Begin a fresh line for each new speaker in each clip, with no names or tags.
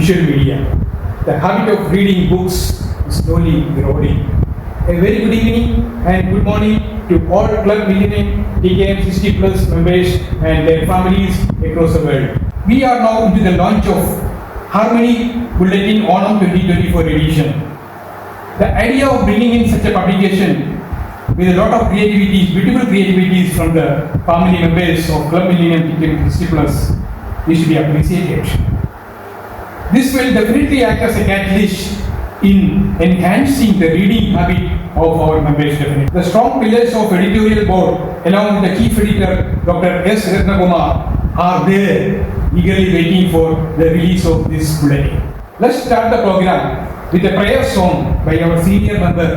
visual media. The habit of reading books is slowly eroding. A very good evening and good morning to all Club Millennium TKM 60 plus members and their families across the world. We are now into the launch of Harmony Bulletin Onam 2024 edition. The idea of bringing in such a publication with a lot of creativity, beautiful creativities from the family members of Club Millennium TKM 60 plus is to be appreciated. This will definitely act as a catalyst in enhancing the reading habit of our members. Definitely. The strong pillars of editorial board along with the chief editor Dr. S. Ratnakumar are there eagerly waiting for the release of this bulletin. Let's start the program with a prayer song by our senior member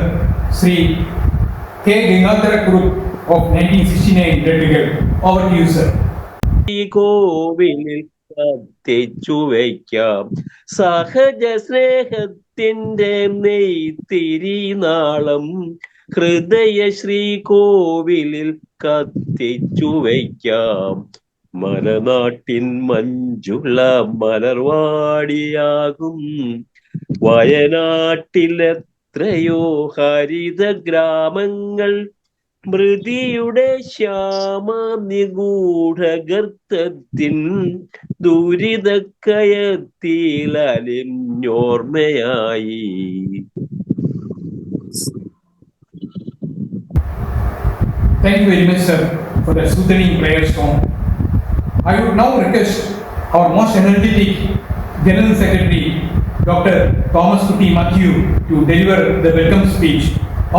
Sri K. Gangadhara Group of 1969 Reddigal. Over to you, sir.
തെച്ചു വയ്ക്കാം സഹജ സ്നേഹത്തിൻ്റെ നെയ്ത്തിരിനാളം ഹൃദയ ശ്രീകോവിലിൽ കത്തിച്ചു വയ്ക്കാം മലനാട്ടിൻ മഞ്ജുള മലർവാടിയാകും വയനാട്ടിലെത്രയോ ഹരിത ഗ്രാമങ്ങൾ മൃതിയുടെ Shyama നിഗൂഢഗർത്തത്തിൻ ദുരിതക്കയത്തിലലിഞ്ഞോർമ്മയായി.
Thank you very much, sir, for the soothing prayer song. I would now request our most energetic General Secretary, Dr. Thomas Kuti Matthew, to deliver the welcome speech.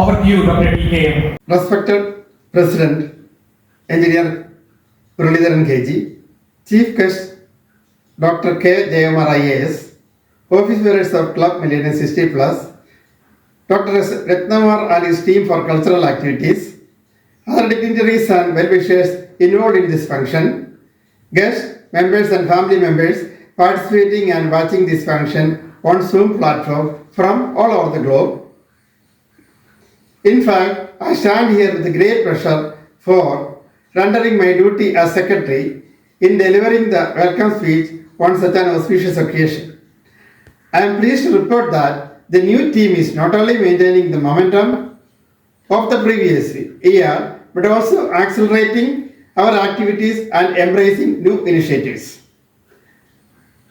Over to you, Dr. TKM.
Respected President, Engineer Muralidharan KG, Chief Guest Dr. K. Jayamar IAS, Office Bearers of Club Millennium 60 Plus, Dr. S. Ratnamar and his team for cultural activities, other dignitaries and well-wishers involved in this function, guests, members and family members participating and watching this function on Zoom platform from all over the globe. In fact, I stand here with great pressure for rendering my duty as secretary in delivering the welcome speech on such an auspicious occasion. I am pleased to report that the new team is not only maintaining the momentum of the previous year, but also accelerating our activities and embracing new initiatives.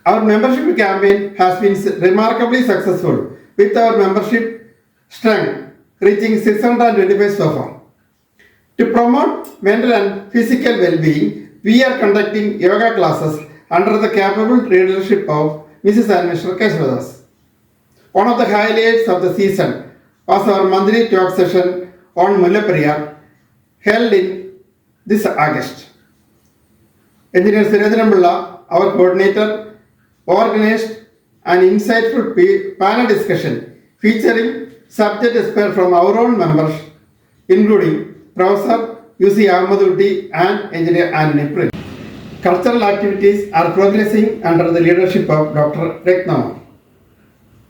Our membership campaign has been remarkably successful with our membership strength reaching 625 so far. To promote mental and physical well-being, we are conducting yoga classes under the capable leadership of Mrs. and Mr. Keshwadas. One of the highlights of the season was our monthly talk session on Mullaperiyar held in this August. Engineer Sirajanamulla, our coordinator, organized an insightful panel discussion featuring subject experts from our own members, including Professor U.C. Ahmaduddin and Engineer Anthony Prince. Cultural activities are progressing under the leadership of Dr. Ratnamar.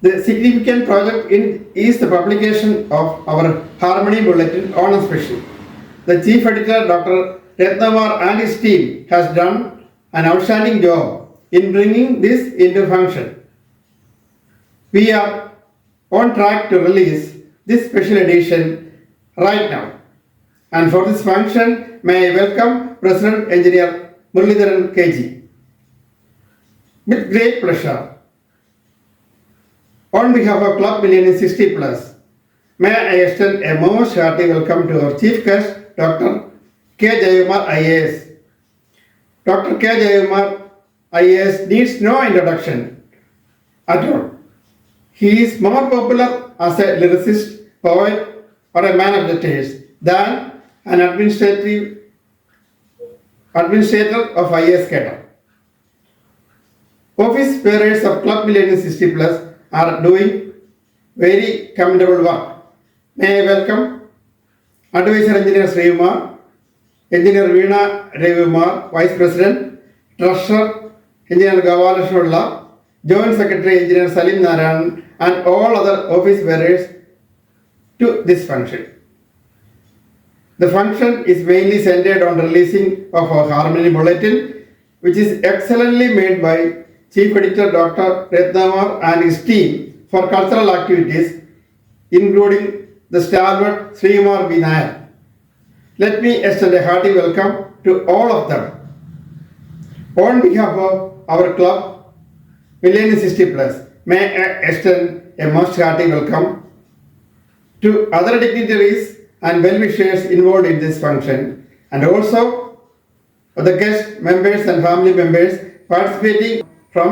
The significant project is the publication of our Harmony Bulletin Onam Special. The Chief Editor, Dr. Ratnamar and his team has done an outstanding job in bringing this into function. We are on track to release this special edition right now. And for this function, may I welcome President Engineer Muralidharan KG. With great pleasure, on behalf of Club Millennium 60 Plus, may I extend a most hearty welcome to our Chief Guest, Dr. K. Jayamar IAS. Dr. K. Jayamar IAS needs no introduction at all. He is more popular as a lyricist, poet, or a man of the taste than an administrator of IAS cadre. Office bearers of Club Millennium 60 Plus are doing very commendable work. May I welcome Advisor Engineer Srikumar, Engineer Veena Ravikumar, Vice President, Treasurer Engineer Gavalashwalla, Joint Secretary Engineer Salim Narayan, and all other office bearers to this function. The function is mainly centered on releasing of our Harmony Bulletin, which is excellently made by Chief Editor Dr. Retnamar and his team for cultural activities, including the stalwart Srimar B. Nair. Let me extend a hearty welcome to all of them. On behalf of our club, Millennium 60 Plus, may I extend a most hearty welcome to other dignitaries and well-wishers involved in this function, and also the guest members and family members participating from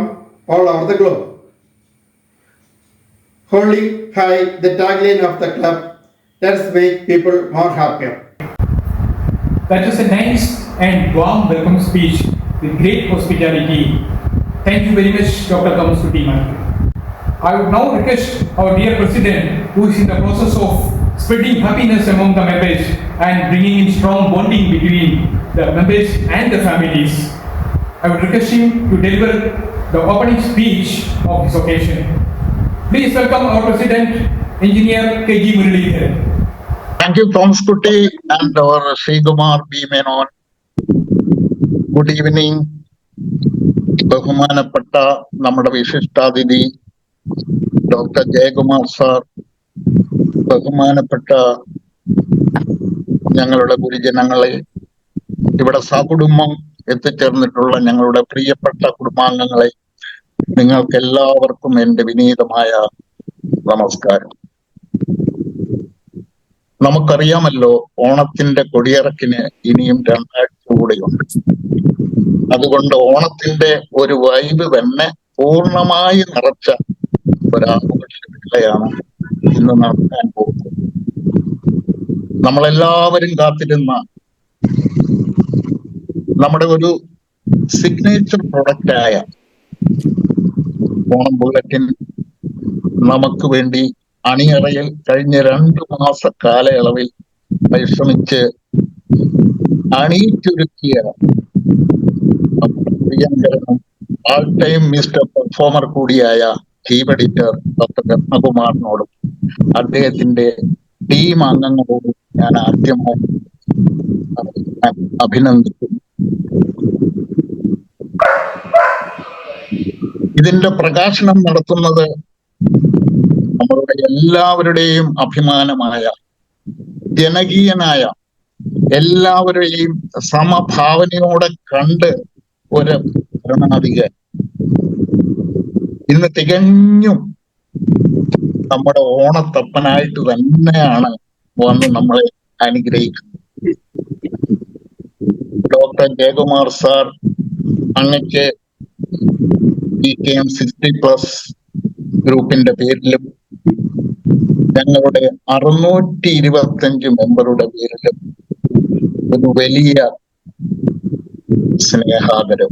all over the globe. Holding high the tagline of the club, let's make people more happier.
That was a nice and warm welcome speech with great hospitality. Thank you very much, Dr. Kamaskuti Ma'am. I would now request our dear President, who is in the process of spreading happiness among the members and bringing in strong bonding between the members and the families. I would request him to deliver the opening speech of this occasion. Please welcome our President, Engineer K.G. Muralidharan.
Thank you, Thomas Kutty and our Srikumar B. Menon. Good evening, ബഹുമാനപ്പെട്ട നമ്മുടെ വിശിഷ്ടാതിഥി doctor Jayakumar sir, ബഹുമാനപ്പെട്ട ഞങ്ങളുടെ ഗുരുജനങ്ങളെ, ഇവിടെ സകുടുംബം എത്തിച്ചേർന്നിട്ടുള്ള ഞങ്ങളുടെ പ്രിയപ്പെട്ട കുടുംബാംഗങ്ങളെ, നിങ്ങൾക്ക് എല്ലാവർക്കും എൻ്റെ വിനീതമായ നമസ്കാരം. നമുക്കറിയാമല്ലോ, ഓണത്തിന്റെ കൊടിയിറക്കിന് ഇനിയും 2 ആഴ്ച കൂടെയുണ്ട്. അതുകൊണ്ട് ഓണത്തിന്റെ ഒരു വൈബ് തന്നെ പൂർണ്ണമായി നിറച്ച ഒരാഘോഷവേളയാണ് ഇന്ന് നടത്താൻ പോകുന്നത്. നമ്മളെല്ലാവരും കാത്തിരുന്ന നമ്മുടെ ഒരു സിഗ്നേച്ചർ പ്രൊഡക്റ്റായ ഓണം ബുള്ളറ്റിൻ നമുക്ക് വേണ്ടി അണിയറയിൽ കഴിഞ്ഞ 2 മാസ കാലയളവിൽ പരിശ്രമിച്ച് അണിയിച്ചൊരുക്കിയ പ്രിയങ്കരനും ആൾ ടൈം മിസ്റ്റർ പെർഫോമർ കൂടിയായ ചീഫ് എഡിറ്റർ ഡോക്ടർ രത്നകുമാറിനോടും അദ്ദേഹത്തിന്റെ ടീം അംഗങ്ങളോടും ഞാൻ ആദ്യമായി അഭിനന്ദിക്കുന്നു. ഇതിന്റെ പ്രകാശനം നടത്തുന്നത് നമ്മളുടെ എല്ലാവരുടെയും അഭിമാനമായ, ജനകീയനായ, എല്ലാവരെയും സമഭാവനയോടെ കണ്ട് ഒരു ഭരണാധികാരി ഇന്ന് തികഞ്ഞും നമ്മുടെ ഓണത്തപ്പനായിട്ട് തന്നെയാണ് വന്ന് നമ്മളെ അനുഗ്രഹിക്കുന്നത്. ഡോക്ടർ ജയകുമാർ സാർ, അങ്ങക്ക് PKM 60+ ഗ്രൂപ്പിന്റെ പേരിലും ഞങ്ങളുടെ 625 മെമ്പറുടെ പേരിലും ഒരു വലിയ സ്നേഹാദരം.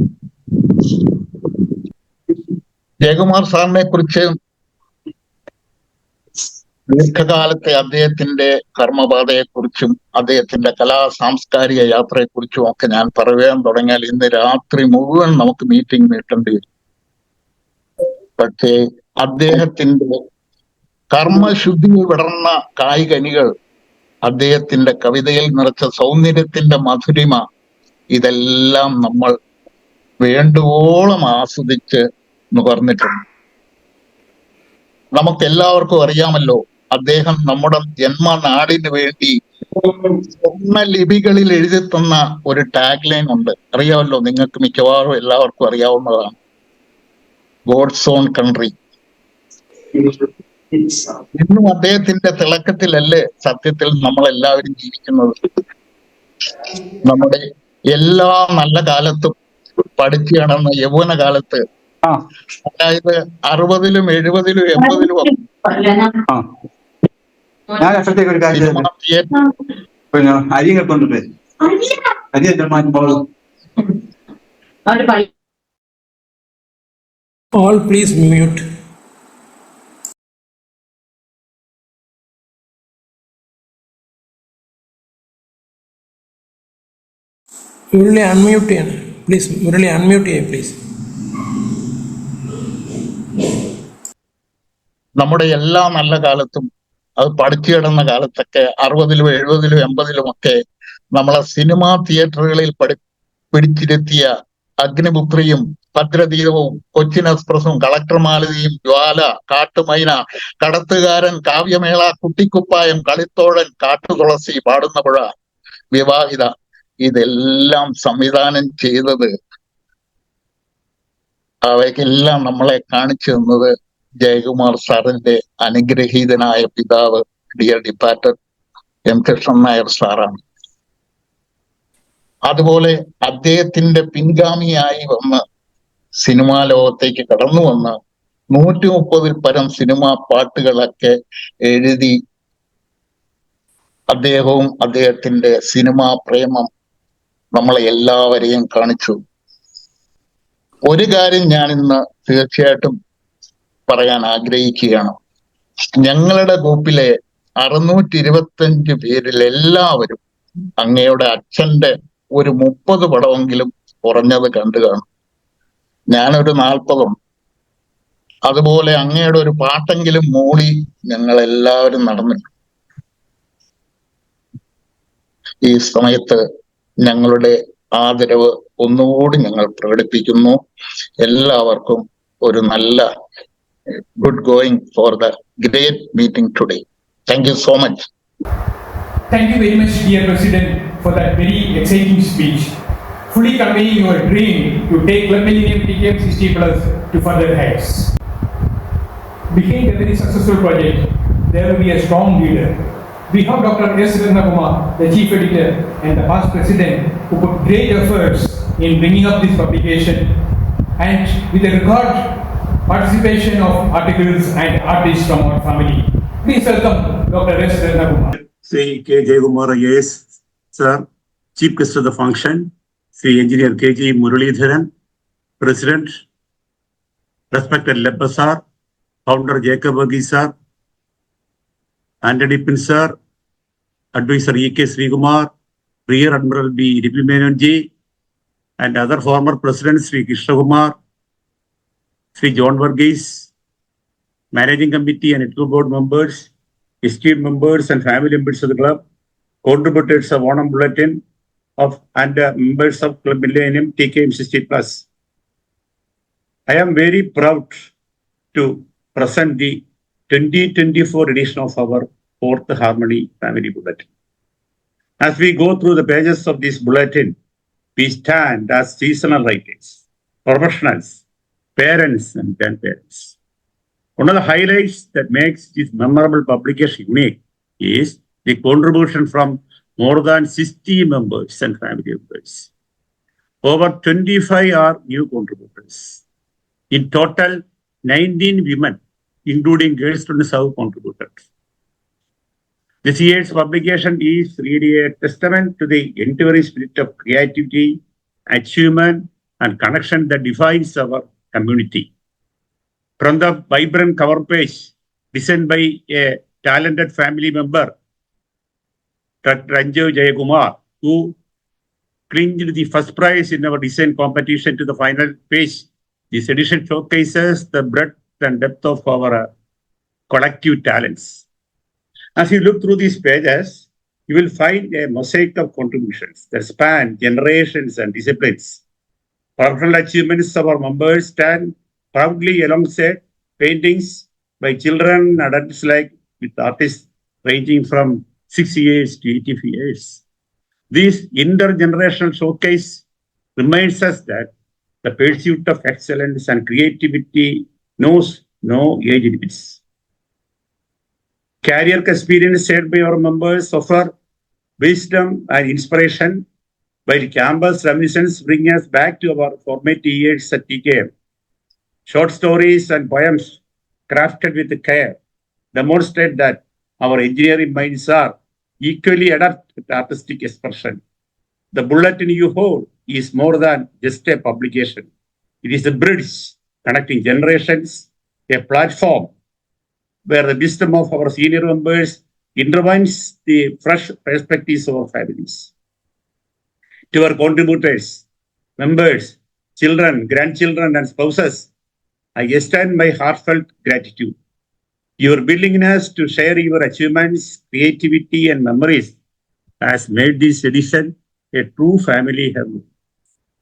ജയകുമാർ സാറിനെ കുറിച്ച് ദീർഘകാലത്തെ അദ്ദേഹത്തിന്റെ കർമ്മപാതയെക്കുറിച്ചും അദ്ദേഹത്തിന്റെ സാംസ്കാരിക യാത്രയെക്കുറിച്ചും ഒക്കെ ഞാൻ പറയാൻ തുടങ്ങിയാൽ ഇന്ന് രാത്രി മുഴുവൻ നമുക്ക് മീറ്റിംഗ് നീട്ടേണ്ടി വരും. പക്ഷേ അദ്ദേഹത്തിന്റെ കർമ്മശുദ്ധിയിൽ വിടർന്ന കായ്കനികൾ, അദ്ദേഹത്തിന്റെ കവിതയിൽ നിറച്ച സൗന്ദര്യത്തിന്റെ മധുരിമ, ഇതെല്ലാം നമ്മൾ വേണ്ടുവോളം ആസ്വദിച്ച് നുകർന്നിട്ടുണ്ട്. നമുക്കെല്ലാവർക്കും അറിയാമല്ലോ, അദ്ദേഹം നമ്മുടെ ജന്മനാടിന് വേണ്ടി സ്വർണ്ണ ലിപികളിൽ എഴുതി തന്ന ഒരു ടാഗ് ലൈൻ ഉണ്ട്. അറിയാമല്ലോ, നിങ്ങൾക്ക് മിക്കവാറും എല്ലാവർക്കും അറിയാവുന്നതാണ്. God's own country. ഇന്നും അദ്ദേഹത്തിന്റെ തിളക്കത്തിലല്ലേ സത്യത്തിൽ നമ്മളെല്ലാവരും ജീവിക്കുന്നത്. നമ്മുടെ എല്ലാ നല്ല കാലത്തും പഠിച്ചു നടന്ന യൗവന കാലത്ത്, അതായത് 60-ലും 70-ലും 80-ലും
All please mute. Murali unmute ചെയ്യണം please. Murali unmute ചെയ്യ് please.
നമ്മുടെ എല്ലാ നല്ല കാലത്തും, അത് പഠിച്ചു കിടന്ന കാലത്തൊക്കെ 60-ലും 70-ലും 80-ലും ഒക്കെ നമ്മളെ സിനിമാ തിയേറ്ററുകളിൽ പിടിച്ചിരുത്തിയ അഗ്നിപുത്രിയും ഭദ്രതീരവും കൊച്ചിൻ എക്സ്പ്രസും കളക്ടർ മാലതിയും ജ്വാല കാട്ടുമൈന കടത്തുകാരൻ കാവ്യമേള കുട്ടിക്കുപ്പായം കളിത്തോഴൻ കാട്ടുതുളസി പാടുന്ന പുഴ വിവാഹിത ഇതെല്ലാം സംവിധാനം ചെയ്തത് അവയ്ക്കെല്ലാം നമ്മളെ കാണിച്ചു തന്നത് ജയകുമാർ സാറിന്റെ അനുഗ്രഹീതനായ പിതാവ് dear departed M Krishnan Nair സാറാണ്. അതുപോലെ അദ്ദേഹത്തിന്റെ പിൻഗാമിയായി വന്ന് സിനിമാ ലോകത്തേക്ക് കടന്നു വന്ന് 130-ൽ പരം സിനിമാ പാട്ടുകളൊക്കെ എഴുതി അദ്ദേഹവും അദ്ദേഹത്തിന്റെ സിനിമാ പ്രേമം നമ്മളെ എല്ലാവരെയും കാണിച്ചു. ഒരു കാര്യം ഞാൻ ഇന്ന് തീർച്ചയായിട്ടും പറയാൻ ആഗ്രഹിക്കുകയാണ്. ഞങ്ങളുടെ ഗ്രൂപ്പിലെ 625 പേരിൽ എല്ലാവരും അങ്ങയുടെ അച്ഛന്റെ ഒരു 30 പടമെങ്കിലും കുറഞ്ഞത് കണ്ടു കാണും. ഞാനൊരു 40 അതുപോലെ അങ്ങയുടെ ഒരു പാട്ടെങ്കിലും മൂളി ഞങ്ങൾ എല്ലാവരും നടന്നിട്ടുണ്ട്. ഈ സമയത്ത് ഞങ്ങളുടെ ആദരവ് ഒന്നുകൂടി ഞങ്ങൾ പ്രകടിപ്പിക്കുന്നു. എല്ലാവർക്കും ഒരു നല്ല good going for the great meeting today. Thank you so much.
Thank you very much, dear President, for that very exciting speech, fully conveying your dream to take Club Millennium TKM 60+ to further heights. Behind a very successful project, there will be a strong leader. We have Dr. S. Ratnakumar, the Chief Editor and the past President, who put great efforts in bringing up this publication, and with the record participation of articles and artists from our family. Please welcome Dr. S. Ratnakumar.
Sri K. Jayagumar IAS, Sir, Chief Guest of the function, Sri Engineer K. G. Muralidharan, President, respected Leppa Sir, Founder Jacob Agi Sir, Anthony Pin Sir, Advisor E. K. Srikumar, Rear Admiral B. D.P. Menon Ji, and other former presidents, Sri Krishna Kumar, Sri John Varghese, Managing Committee and Editorial Board members, esteemed members and family members of the club, contributors of Onam Bulletin and members of Club Millennium TKM 60+. I am very proud to present the 2024 edition of our 4th Harmony Family Bulletin. As we go through the pages of this bulletin, we stand as seasonal writers, professionals, parents and grandparents. One of the highlights that makes this memorable publication unique is the contribution from more than 60 members and family members. Over 25 are new contributors. In total, 19 women, including girls students, have contributed. This year's publication is really a testament to the enduring spirit of creativity, achievement, and connection that defines our community. From the vibrant cover page designed by a talented family member, Ranjo Jayakumar, who clinched the first prize in our design competition, to the final page, this edition showcases the breadth and depth of our collective talents. As you look through these pages, you will find a mosaic of contributions that span generations and disciplines. Professional achievements of our members stand proudly alongside paintings by children and adults alike, with artists ranging from 6 years to 80 years. This intergenerational showcase reminds us that the pursuit of excellence and creativity knows no age limits. Career experience shared by our members offer wisdom and inspiration, while campus reminiscence bring us back to our formative years at TKM. Short stories and poems crafted with care demonstrate that our engineering minds are equally adept at artistic expression. The bulletin you hold is more than just a publication. It is a bridge connecting generations, a platform where the wisdom of our senior members intertwines the fresh perspectives of our families. To our contributors, members, children, grandchildren, and spouses, I extend my heartfelt gratitude. Your willingness to share your achievements, creativity, and memories has made this edition a true family heaven.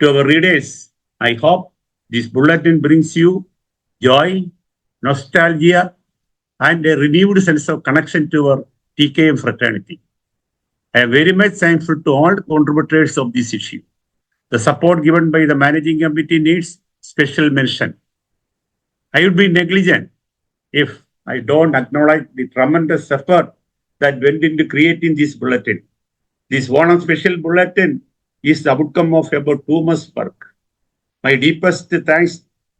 To our readers, I hope this bulletin brings you joy, nostalgia, and a renewed sense of connection to our TKM fraternity. I am very much thankful to all contributors of this issue. The support given by the managing committee needs special mention. I would be negligent if I don't acknowledge the tremendous effort that went into creating this bulletin. This one special bulletin is the outcome of about 2 months' work. My deepest thanks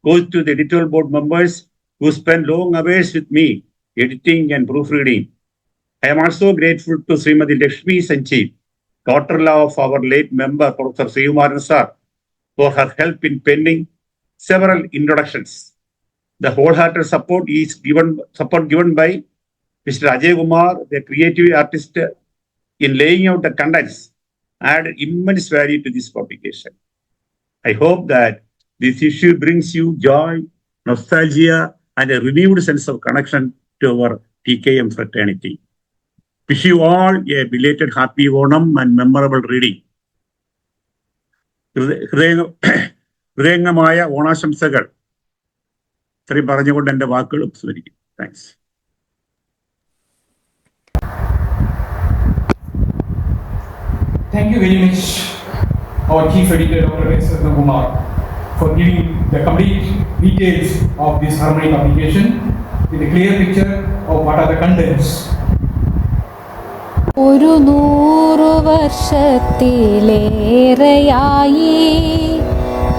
goes to the editorial board members who spent long hours with me editing and proofreading. I am also grateful to Srimati Lakshmi Sanjeev, daughter-in-law of our late member, Professor Srikumaran Sir, for her help in penning several introductions. The wholehearted support given by Mr. Ajay Kumar, the creative artist, in laying out the contents, added immense value to this publication. I hope that this issue brings you joy, nostalgia, and a renewed sense of connection to our TKM fraternity. Wish you all a belated happy Onam and memorable reading. ഹൃദയംഗമായ ഓണാശംസകൾ ഇത്രയും പറഞ്ഞുകൊണ്ട് എൻ്റെ വാക്കുകൾ ഉപസംഹരിക്കും. Thanks.
Thank you very much, our Chief Editor, Dr. S. Kumar, for giving the complete details of this Harmony publication with a clear picture of what are the contents.
ഒരു 100 വർഷത്തിലേറെയായി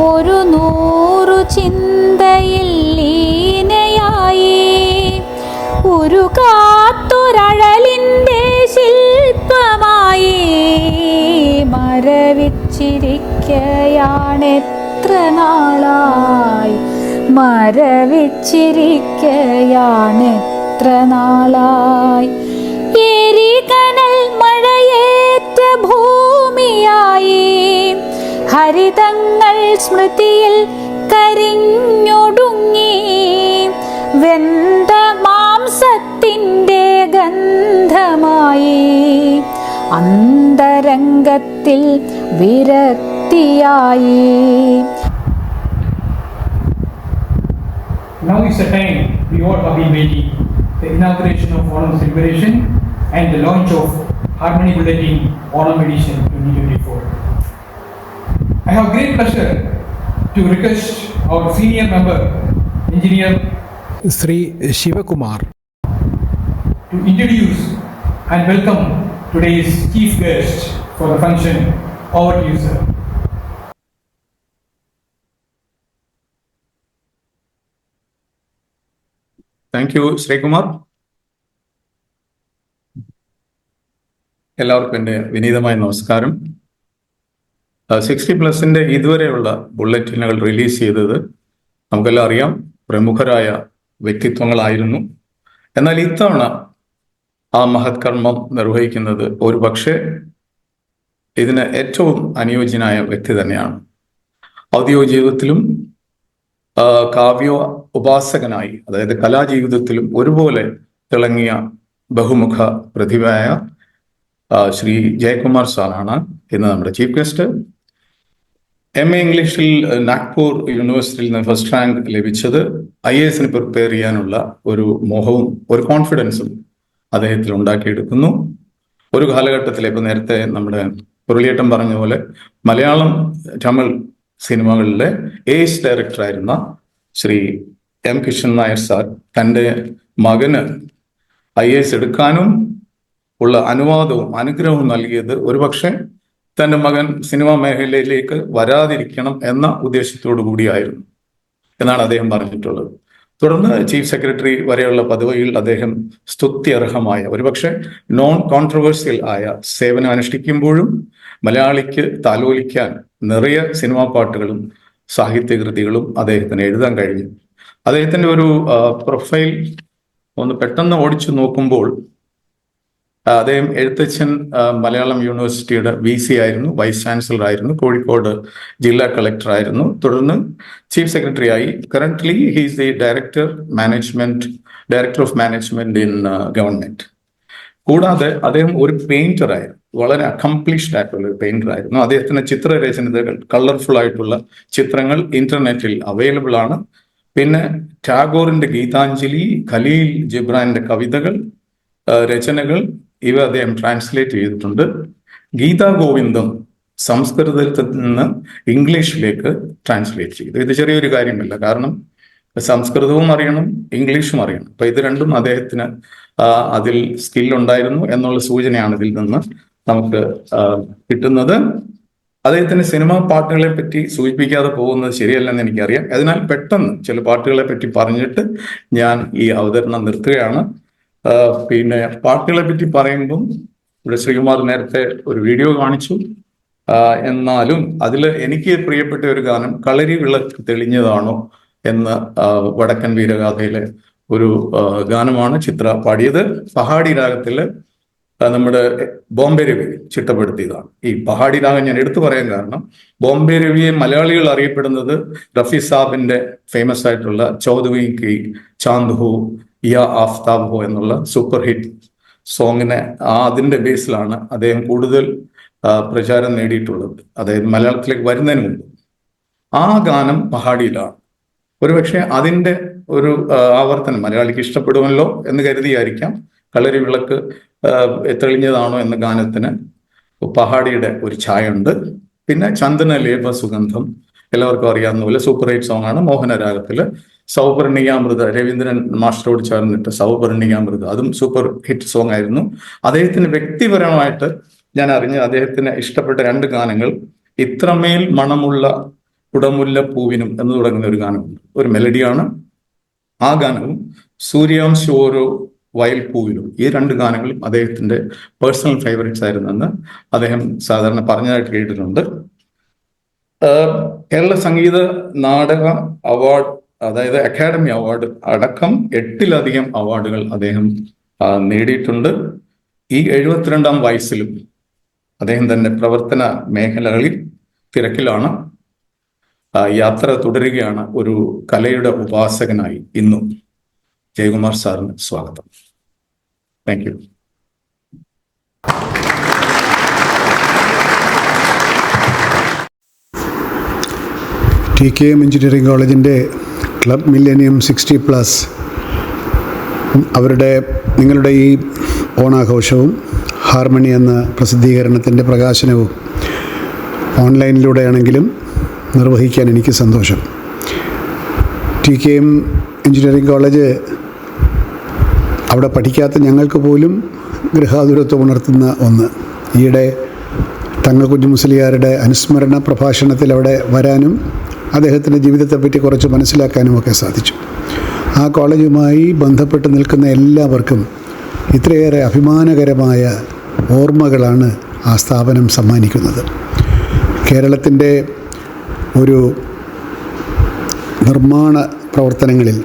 ഒരു 100 ചിന്തയിൽ ലീനയായി ഒരു കാത്തൊരഴലിൻ്റെ ശില്പമായി മരവിച്ചിരിക്കയാണെത്ര നാളായി മരവിച്ചിരിക്കയാണെത്ര നാളായി എരികനൽ മഴയേറ്റ ഭൂമിയായി ഹരിതങ്ങൾ സ്മൃതിയിൽ കരിഞ്ഞൊടുങ്ങി വെന്ത മാംസത്തിൻ്റെ ഗന്ധമായി അന്തരംഗത്തിൽ വിരക്തിയായി.
Now is the time we all have been waiting. The inauguration of Onam celebration and the launch of Harmony Bulletin Onam Edition 2024. I have great pleasure to request our senior member, Engineer Sri Shivakumar, to introduce and welcome today's chief guest for the function. Over to you, sir.
Thank you Sreekumar. എല്ലാവർക്കും എൻ്റെ വിനീതമായ നമസ്കാരം. 60+ ഇതുവരെയുള്ള ബുള്ളറ്റിനുകൾ release ചെയ്തത് നമുക്കെല്ലാം അറിയാം, പ്രമുഖരായ വ്യക്തിത്വങ്ങളായിരുന്നു. എന്നാൽ ഇത്തവണ ആ മഹത് കർമ്മം നിർവഹിക്കുന്നത് ഒരു പക്ഷേ ഇതിന് ഏറ്റവും അനുയോജ്യനായ വ്യക്തി തന്നെയാണ്. ഔദ്യോഗിക ജീവിതത്തിലും കാവ്യ ഉപാസകനായി, അതായത് കലാജീവിതത്തിലും ഒരുപോലെ തിളങ്ങിയ ബഹുമുഖ പ്രതിഭയായ ശ്രീ ജയകുമാർ സാറാണ് ഇന്ന് നമ്മുടെ ചീഫ് ഗസ്റ്റ്. MA ഇംഗ്ലീഷിൽ നാഗ്പൂർ യൂണിവേഴ്സിറ്റിയിൽ നിന്ന് ഫസ്റ്റ് റാങ്ക് ലഭിച്ചത് IAS പ്രിപ്പയർ ചെയ്യാനുള്ള ഒരു മോഹവും ഒരു കോൺഫിഡൻസും അദ്ദേഹത്തിൽ ഉണ്ടാക്കിയെടുക്കുന്നു. ഒരു കാലഘട്ടത്തിൽ ഇപ്പം നേരത്തെ നമ്മുടെ മുരളിയേട്ടൻ പറഞ്ഞ പോലെ മലയാളം തമിഴ് സിനിമകളിലെ ഏസ് ഡയറക്ടറായിരുന്ന ശ്രീ M. കിഷൻ നായർ സാർ തൻ്റെ മകന് IAS എടുക്കാനും ഉള്ള അനുവാദവും അനുഗ്രഹവും നൽകിയത് ഒരുപക്ഷെ തൻ്റെ മകൻ സിനിമാ മേഖലയിലേക്ക് വരാതിരിക്കണം എന്ന ഉദ്ദേശത്തോടു കൂടിയായിരുന്നു എന്നാണ് അദ്ദേഹം പറഞ്ഞിട്ടുള്ളത്. തുടർന്ന് ചീഫ് സെക്രട്ടറി വരെയുള്ള പദവിയിൽ അദ്ദേഹം സ്തുത്യർഹമായ ഒരുപക്ഷെ നോൺ കോൺട്രവേഴ്സ്യൽ ആയ സേവനം അനുഷ്ഠിക്കുമ്പോഴും മലയാളിക്ക് താലോലിക്കാൻ നിറയെ സിനിമാ പാട്ടുകളും സാഹിത്യകൃതികളും അദ്ദേഹത്തിന് എഴുതാൻ കഴിഞ്ഞു. അദ്ദേഹത്തിൻ്റെ ഒരു പ്രൊഫൈൽ ഒന്ന് പെട്ടെന്ന് ഓടിച്ചു നോക്കുമ്പോൾ അദ്ദേഹം എഴുത്തച്ഛൻ മലയാളം യൂണിവേഴ്സിറ്റിയുടെ VC ആയിരുന്നു, വൈസ് ചാൻസലർ ആയിരുന്നു, കോഴിക്കോട് ജില്ലാ കളക്ടർ ആയിരുന്നു, തുടർന്ന് ചീഫ് സെക്രട്ടറി ആയി. Currently he's the director of management in government. കൂടാതെ അദ്ദേഹം ഒരു പെയിന്ററായിരുന്നു, വളരെ അക്കംപ്ലിഷ്ഡ് ആയിട്ടുള്ള ഒരു പെയിന്ററായിരുന്നു. അദ്ദേഹത്തിന്റെ ചിത്രരചനകൾ, കളർഫുൾ ആയിട്ടുള്ള ചിത്രങ്ങൾ ഇന്റർനെറ്റിൽ അവൈലബിൾ ആണ്. പിന്നെ ടാഗോറിന്റെ ഗീതാഞ്ജലി, ഖലീൽ ജിബ്രാന്റെ കവിതകൾ, രചനകൾ ഇവ അദ്ദേഹം ട്രാൻസ്ലേറ്റ് ചെയ്തിട്ടുണ്ട്. ഗീതാ ഗോവിന്ദം സംസ്കൃതത്തിൽ നിന്ന് ഇംഗ്ലീഷിലേക്ക് ട്രാൻസ്ലേറ്റ് ചെയ്തു. ഇത് ചെറിയൊരു കാര്യമല്ല, കാരണം സംസ്കൃതവും അറിയണം, ഇംഗ്ലീഷും അറിയണം. അപ്പൊ ഇത് രണ്ടും അദ്ദേഹത്തിന് അതിൽ സ്കില്ലുണ്ടായിരുന്നു എന്നുള്ള സൂചനയാണ് ഇതിൽ നിന്ന് നമുക്ക് കിട്ടുന്നത്. അദ്ദേഹത്തിന്റെ സിനിമാ പാട്ടുകളെ പറ്റി സൂചിപ്പിക്കാതെ പോകുന്നത് ശരിയല്ലെന്ന് എനിക്കറിയാം. അതിനാൽ പെട്ടെന്ന് ചില പാട്ടുകളെ പറ്റി പറഞ്ഞിട്ട് ഞാൻ ഈ അവതരണം നിർത്തുകയാണ്. പിന്നെ പാട്ടുകളെ പറ്റി പറയുമ്പം ഇവിടെ ശ്രീകുമാർ നേരത്തെ ഒരു വീഡിയോ കാണിച്ചു. എന്നാലും അതിൽ എനിക്ക് പ്രിയപ്പെട്ട ഒരു ഗാനം കളരി വിളക്ക് തെളിഞ്ഞതാണോ എന്ന് വടക്കൻ വീരഗാഥയിലെ ഒരു ഗാനമാണ് ചിത്ര പാടിയത്. പഹാഡി രാഗത്തില് നമ്മുടെ ബോംബെ രവി ചിട്ടപ്പെടുത്തിയതാണ്. ഈ പഹാഡി രാഗം ഞാൻ എടുത്തു പറയാൻ കാരണം, ബോംബെ രവിയെ മലയാളികൾ അറിയപ്പെടുന്നത് റഫി സാബിന്റെ ഫേമസ് ആയിട്ടുള്ള ചൗദവി കി ചാന്ദ് ഹോ യാ ആഫ്താബ് ഹോ എന്നുള്ള സൂപ്പർ ഹിറ്റ് സോങ്ങിനെ അതിന്റെ ബേസിലാണ് അദ്ദേഹം കൂടുതൽ പ്രചാരം നേടിയിട്ടുള്ളത്, അതായത് മലയാളത്തിലേക്ക് വരുന്നതിന് മുമ്പ്. ആ ഗാനം പഹാഡിയിലാണ്. ഒരുപക്ഷെ അതിന്റെ ഒരു ആവർത്തനം മലയാളിക്ക് ഇഷ്ടപ്പെടുമല്ലോ എന്ന് കരുതിയായിരിക്കാം കളരി വിളക്ക് തെളിഞ്ഞതാണോ എന്ന ഗാനത്തിന് പഹാഡിയുടെ ഒരു ഛായ ഉണ്ട്. പിന്നെ ചന്ദന ലേപ സുഗന്ധം എല്ലാവർക്കും അറിയാവുന്ന പോലെ സൂപ്പർ ഹിറ്റ് സോങ് ആണ്. മോഹനരാഗത്തില് സൗപർണികാമൃത, രവീന്ദ്രൻ മാസ്റ്ററോട് ചേർന്നിട്ട് സൗപർണികാമൃത, അതും സൂപ്പർ ഹിറ്റ് സോങ് ആയിരുന്നു. അദ്ദേഹത്തിന് വ്യക്തിപരമായിട്ട് ഞാൻ അറിഞ്ഞ അദ്ദേഹത്തിന് ഇഷ്ടപ്പെട്ട 2 ഗാനങ്ങൾ, ഇത്രമേൽ മണമുള്ള കുടമുല്ല പൂവിനും എന്ന് തുടങ്ങുന്ന ഒരു ഗാനമുണ്ട്, ഒരു മെലഡിയാണ്. ആ ഗാനവും സൂര്യാംശ ഓരോ വയൽപ്പൂവിലും, ഈ 2 ഗാനങ്ങളും അദ്ദേഹത്തിന്റെ പേഴ്സണൽ ഫേവറേറ്റ്സ് ആയിരുന്നെന്ന് അദ്ദേഹം സാധാരണ പറഞ്ഞതായിട്ട് കേട്ടിട്ടുണ്ട്. കേരള സംഗീത നാടക അവാർഡ്, അതായത് അക്കാഡമി അവാർഡ് അടക്കം 8ലധികം അവാർഡുകൾ അദ്ദേഹം നേടിയിട്ടുണ്ട്. ഈ 72-ാം വയസ്സിലും അദ്ദേഹം തന്റെ പ്രവർത്തന മേഖലകളിൽ തിരക്കിലാണ്. യാത്ര തുടരുകയാണ് ഒരു കലയുടെ ഉപാസകനായി. ഇന്നും ജയകുമാർ സാറിന് സ്വാഗതം. Thank you.
TKM എഞ്ചിനീയറിംഗ് കോളേജിൻ്റെ ക്ലബ് മില്ലേനിയം 60+ നിങ്ങളുടെ ഈ ഓണാഘോഷവും ഹാർമണി എന്ന പ്രസിദ്ധീകരണത്തിൻ്റെ പ്രകാശനവും ഓൺലൈനിലൂടെയാണെങ്കിലും നിർവഹിക്കാൻ എനിക്ക് സന്തോഷം. TKM എഞ്ചിനീയറിംഗ് കോളേജ് അവിടെ പഠിക്കാത്ത ഞങ്ങൾക്ക് പോലും ഗൃഹാതുരത്വം ഉണർത്തുന്ന ഒന്ന്. ഈയിടെ തങ്ങൾ കുഞ്ഞു മുസ്ലിയാരുടെ അനുസ്മരണ പ്രഭാഷണത്തിൽ അവിടെ വരാനും അദ്ദേഹത്തിൻ്റെ ജീവിതത്തെപ്പറ്റി കുറച്ച് മനസ്സിലാക്കാനും ഒക്കെ സാധിച്ചു. ആ കോളേജുമായി ബന്ധപ്പെട്ട് നിൽക്കുന്ന എല്ലാവർക്കും ഇത്രയേറെ അഭിമാനകരമായ ഓർമ്മകളാണ് ആ സ്ഥാപനം സമ്മാനിക്കുന്നത്. കേരളത്തിൻ്റെ ഒരു നിർമ്മാണ പ്രവർത്തനങ്ങളിൽ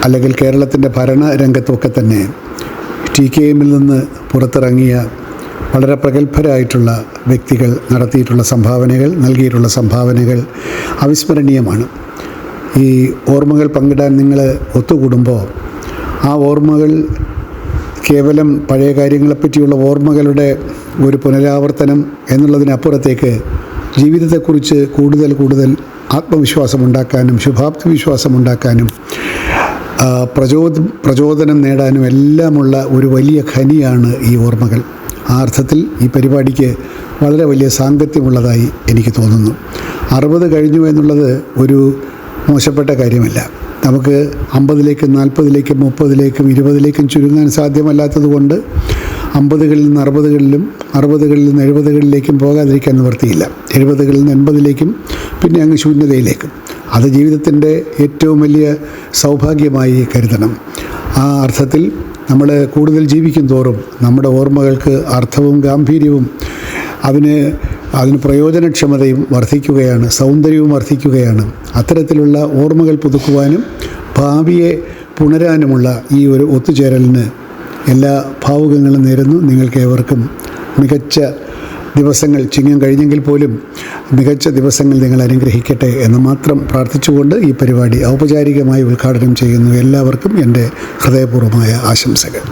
അല്ലെങ്കിൽ കേരളത്തിൻ്റെ ഭരണരംഗത്തൊക്കെ തന്നെ TKMൽ നിന്ന് പുറത്തിറങ്ങിയ വളരെ പ്രഗത്ഭരായിട്ടുള്ള വ്യക്തികൾ നടത്തിയിട്ടുള്ള സംഭാവനകൾ, നൽകിയിട്ടുള്ള സംഭാവനകൾ അവിസ്മരണീയമാണ്. ഈ ഓർമ്മകൾ പങ്കിടാൻ നിങ്ങൾ ഒത്തുകൂടുമ്പോൾ ആ ഓർമ്മകൾ കേവലം പഴയ കാര്യങ്ങളെപ്പറ്റിയുള്ള ഓർമ്മകളുടെ ഒരു പുനരാവർത്തനം എന്നുള്ളതിനപ്പുറത്തേക്ക് ജീവിതത്തെക്കുറിച്ച് കൂടുതൽ ആത്മവിശ്വാസമുണ്ടാക്കാനും ശുഭാപ്തി വിശ്വാസമുണ്ടാക്കാനും പ്രചോദനം നേടാനും എല്ലാമുള്ള ഒരു വലിയ ഖനിയാണ് ഈ ഓർമ്മകൾ. ആ അർത്ഥത്തിൽ ഈ പരിപാടിക്ക് വളരെ വലിയ സാങ്കത്യമുള്ളതായി എനിക്ക് തോന്നുന്നു. 60 കഴിഞ്ഞു എന്നുള്ളത് ഒരു മോശപ്പെട്ട കാര്യമല്ല. നമുക്ക് 50ലേക്കും 40ലേക്കും 30ലേക്കും 20ലേക്കും ചുരുങ്ങാൻ സാധ്യമല്ലാത്തത് കൊണ്ട് 50കളിൽ നിന്ന് 60കളിലും 60കളിൽ നിന്ന് 70കളിലേക്കും പോകാതിരിക്കാൻ നിവൃത്തിയില്ല. 70കളിൽ നിന്ന് 80ലേക്കും പിന്നെ അങ്ങ് ശൂന്യതയിലേക്കും. അത് ജീവിതത്തിൻ്റെ ഏറ്റവും വലിയ സൗഭാഗ്യമായി കരുതണം. ആ അർത്ഥത്തിൽ നമ്മൾ കൂടുതൽ ജീവിക്കും തോറും നമ്മുടെ ഓർമ്മകൾക്ക് അർത്ഥവും ഗാംഭീര്യവും അതിന് പ്രയോജനക്ഷമതയും വർദ്ധിക്കുകയാണ്, സൗന്ദര്യവും വർദ്ധിക്കുകയാണ്. അത്തരത്തിലുള്ള ഓർമ്മകൾ പുതുക്കുവാനും ഭാവിയെ പുണരാനുമുള്ള ഈ ഒരു ഒത്തുചേരലിന് എല്ലാ ഭാവുകങ്ങളും നേരുന്നു. നിങ്ങൾക്കേവർക്കും മികച്ച ദിവസങ്ങൾ, ചിങ്ങം കഴിഞ്ഞെങ്കിൽ പോലും മികച്ച ദിവസങ്ങൾ നിങ്ങൾ അനുഗ്രഹിക്കട്ടെ എന്ന് മാത്രം പ്രാർത്ഥിച്ചുകൊണ്ട് ഈ പരിപാടി ഔപചാരികമായി ഉദ്ഘാടനം ചെയ്യുന്നു. എല്ലാവർക്കും എൻ്റെ ഹൃദയപൂർവ്വമായ ആശംസകൾ.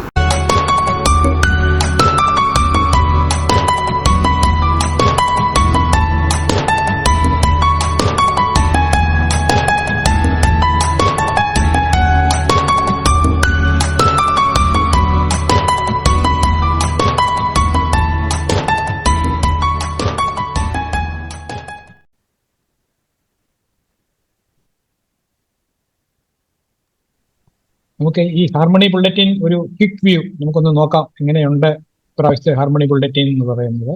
നമുക്ക് ഈ ഹാർമണി ബുള്ളറ്റിൻ ഒരു ക്വിക്ക് വ്യൂ നമുക്കൊന്ന് നോക്കാം, എങ്ങനെയുണ്ട് ഇപ്രാവശ്യത്തെ ഹാർമണി ബുള്ളറ്റിൻ എന്ന് പറയുന്നത്.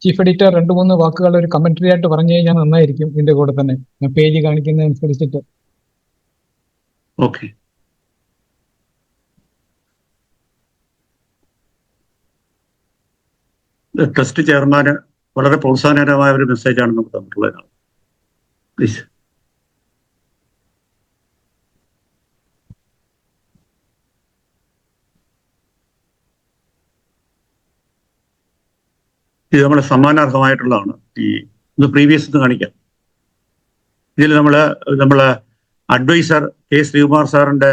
ചീഫ് എഡിറ്റർ 2-3 വാക്കുകൾ ഒരു കമന്ററി ആയിട്ട് പറഞ്ഞു കഴിഞ്ഞാൽ നന്നായിരിക്കും. ഇതിന്റെ കൂടെ തന്നെ ഞാൻ പേജ് കാണിക്കുന്നതനുസരിച്ചിട്ട്.
ഓക്കെ. ട്രസ്റ്റ് ചെയർമാന് വളരെ പ്രോത്സാഹനകരമായ ഒരു മെസ്സേജാണ് നമുക്ക് തന്നിട്ടുള്ളത്. പ്ലീസ്. ഇത് നമ്മളെ സമ്മാനാർഹമായിട്ടുള്ളതാണ്. ഇത് പ്രീവിയസ് ഒന്ന് കാണിക്കാം. ഇതിൽ നമ്മളെ അഡ്വൈസർ കെ ശ്രീകുമാർ സാറിന്റെ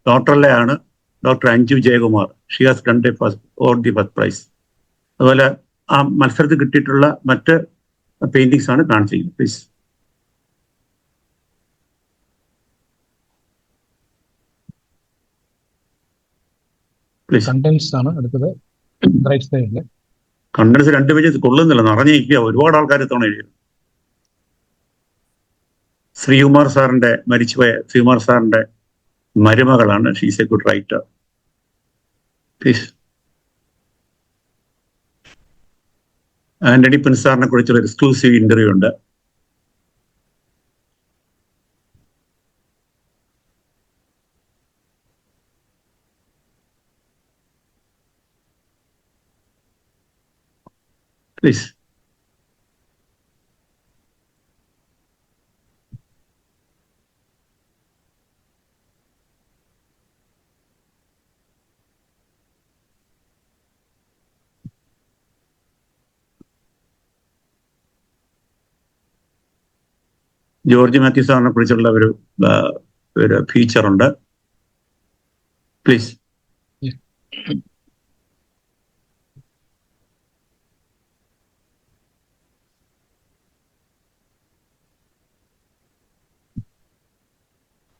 ഡോക്ടറിലെയാണ് doctor Anju Jayakumar. She has done the first prize. അതുപോലെ ആ മത്സരത്തിൽ കിട്ടിയിട്ടുള്ള മറ്റ് പെയിന്റിങ്സ് ആണ് കാണിച്ചിരിക്കുന്നത്. പ്ലീസ്.
കണ്ടൻസ് ആണ് അടുത്തത്. റൈറ്റ് സൈഡില്
കണ്ടൻസ് 2 പേജ് കൊള്ളുന്നില്ല, നിറഞ്ഞിരിക്കുക. ഒരുപാട് ആൾക്കാർ തവണ എഴുതിയത്. ശ്രീകുമാർ സാറിന്റെ മരിച്ചുപോയ ശ്രീകുമാർ സാറിന്റെ മരുമകളാണ്. She's a good writer. Please. Antony പിൻസാറിനെ കുറിച്ചുള്ള എക്സ്ക്ലൂസീവ് ഇന്റർവ്യൂ ഉണ്ട്. പ്ലീസ്. ജോർജ് മാത്യു സാറിനെ കുറിച്ചുള്ള ഒരു ഫീച്ചർ ഉണ്ട്. പ്ലീസ്.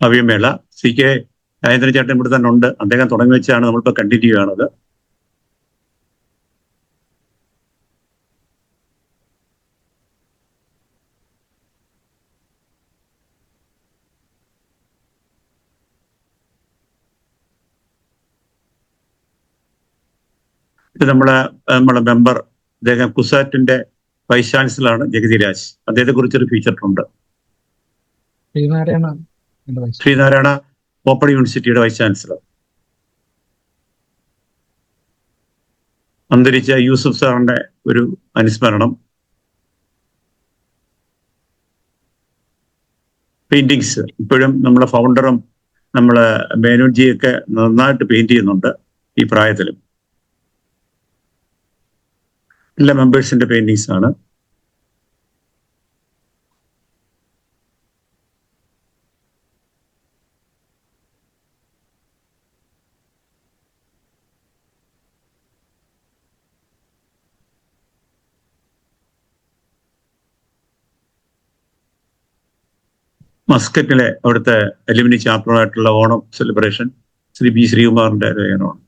അവ്യമേള CK രാജേന്ദ്രൻ ചേട്ടൻ ഇവിടെ തന്നെ ഉണ്ട്. അദ്ദേഹം തുടങ്ങി വെച്ചാണ് നമ്മളിപ്പോൾ കണ്ടിന്യൂ ചെയ്യണത്. ഇത് നമ്മളെ മെമ്പർ, അദ്ദേഹം കുസാറ്റിന്റെ വൈസ് ചാൻസലറാണ് ജഗതി രാജ്. അദ്ദേഹത്തെ കുറിച്ചൊരു ഫീച്ചർ ഉണ്ട്. ശ്രീനാരായണ ഓപ്പൺ യൂണിവേഴ്സിറ്റിയുടെ വൈസ് ചാൻസലർ. അന്തരിച്ച യൂസുഫ് സാറിന്റെ ഒരു അനുസ്മരണം. പെയിന്റിങ്സ് ഇപ്പോഴും നമ്മളെ ഫൗണ്ടറും നമ്മളെ മേനോൻജിയൊക്കെ നന്നായിട്ട് പെയിന്റ് ചെയ്യുന്നുണ്ട് ഈ പ്രായത്തിലും. എല്ലാ മെമ്പേഴ്സിന്റെ പെയിന്റിങ്സ് ആണ്. മസ്കറ്റിലെ അവിടുത്തെ അലുമിനി ചാപ്റ്ററായിട്ടുള്ള ഓണം സെലിബ്രേഷൻ ശ്രീ B. ശ്രീകുമാറിന്റെ രചനമാണ്.